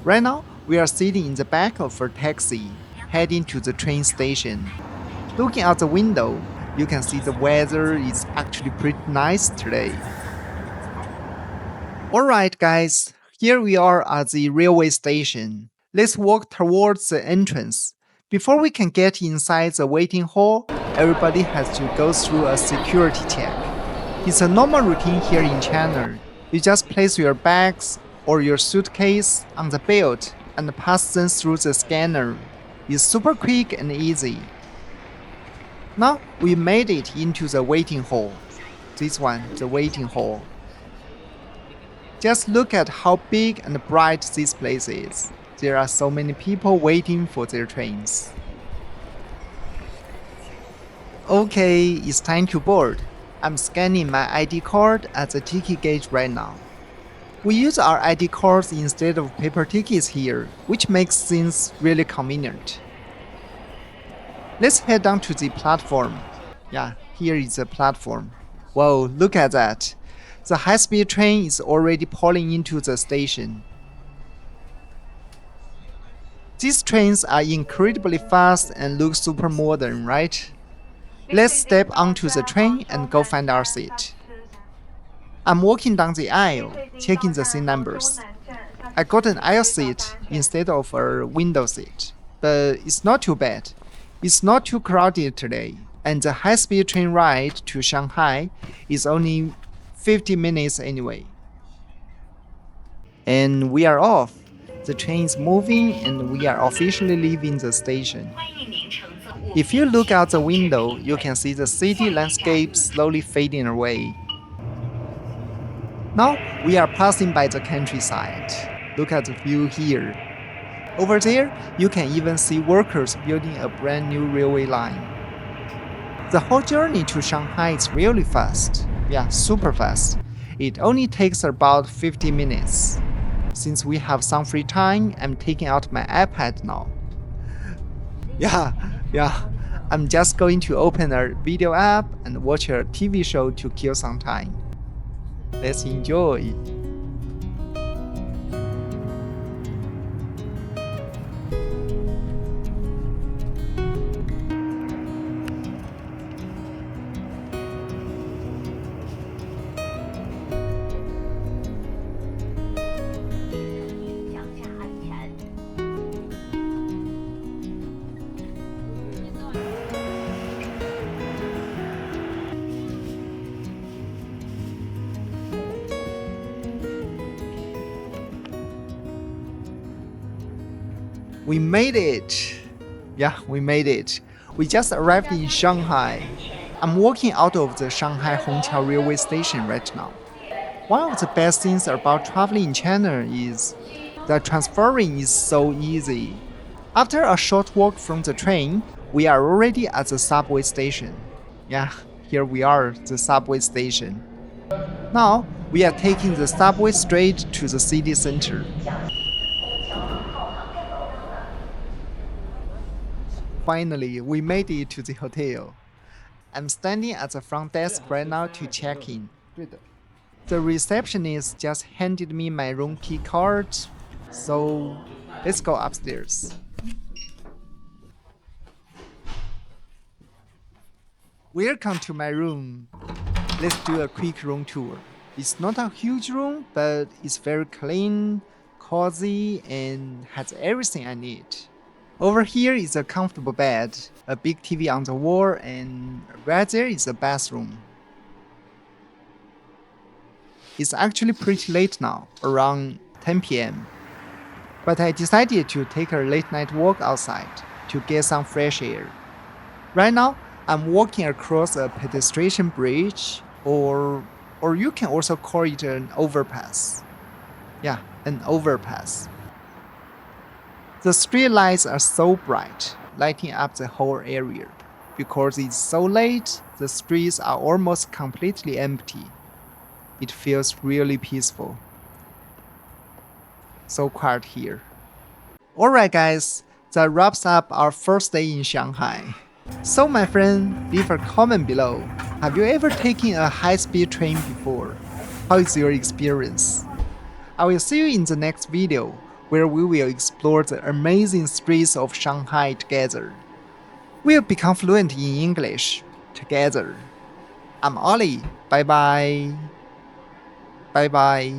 Right now, we are sitting in the back of a taxi, heading to the train station. Looking out the window, you can see the weather is actually pretty nice today. Alright guys, here we are at the railway station. Let's walk towards the entrance. Before we can get inside the waiting hall, everybody has to go through a security check. It's a normal routine here in China. You just place your bags or your suitcase on the belt and pass them through the scanner. It's super quick and easy. Now we made it into the waiting hall. This one, the waiting hall. Just look at how big and bright this place is. There are so many people waiting for their trains. Okay, it's time to board. I'm scanning my ID card at the ticket gate right now. We use our ID cards instead of paper tickets here, which makes things really convenient. Let's head down to the platform. Yeah, here is the platform. Whoa, look at that. The high-speed train is already pulling into the station. These trains are incredibly fast and look super modern, right? Let's step onto the train and go find our seat. I'm walking down the aisle, checking the seat numbers. I got an aisle seat instead of a window seat, but it's not too bad. It's not too crowded today, and the high-speed train ride to Shanghai is only 50 minutes anyway. And we are off. The train is moving and we are officially leaving the station. If you look out the window, you can see the city landscape slowly fading away. Now we are passing by the countryside. Look at the view here. Over there, you can even see workers building a brand new railway line. The whole journey to Shanghai is really fast. Yeah, super fast. It only takes about 50 minutes. Since we have some free time, I'm taking out my iPad now. Yeah, I'm just going to open a video app and watch a TV show to kill some time. Let's enjoy. We made it! Yeah, we made it. We just arrived in Shanghai. I'm walking out of the Shanghai Hongqiao railway station right now. One of the best things about traveling in China is that transferring is so easy. After a short walk from the train, we are already at the subway station. Yeah, here we are, the subway station. Now, we are taking the subway straight to the city center. Finally, we made it to the hotel. I'm standing at the front desk right now to check in. The receptionist just handed me my room key card, so let's go upstairs. Welcome to my room. Let's do a quick room tour. It's not a huge room, but it's very clean, cozy, and has everything I need. Over here is a comfortable bed, a big TV on the wall, and right there is a bathroom. It's actually pretty late now, around 10 p.m. But I decided to take a late night walk outside to get some fresh air. Right now, I'm walking across a pedestrian bridge, or you can also call it an overpass. Yeah, an overpass. The street lights are so bright, lighting up the whole area. Because it's so late, the streets are almost completely empty. It feels really peaceful. So quiet here. Alright guys, that wraps up our first day in Shanghai. So my friend, leave a comment below. Have you ever taken a high-speed train before? How is your experience? I will see you in the next video, where we will explore the amazing streets of Shanghai together. We'll become fluent in English together. I'm Ollie. Bye bye. Bye bye.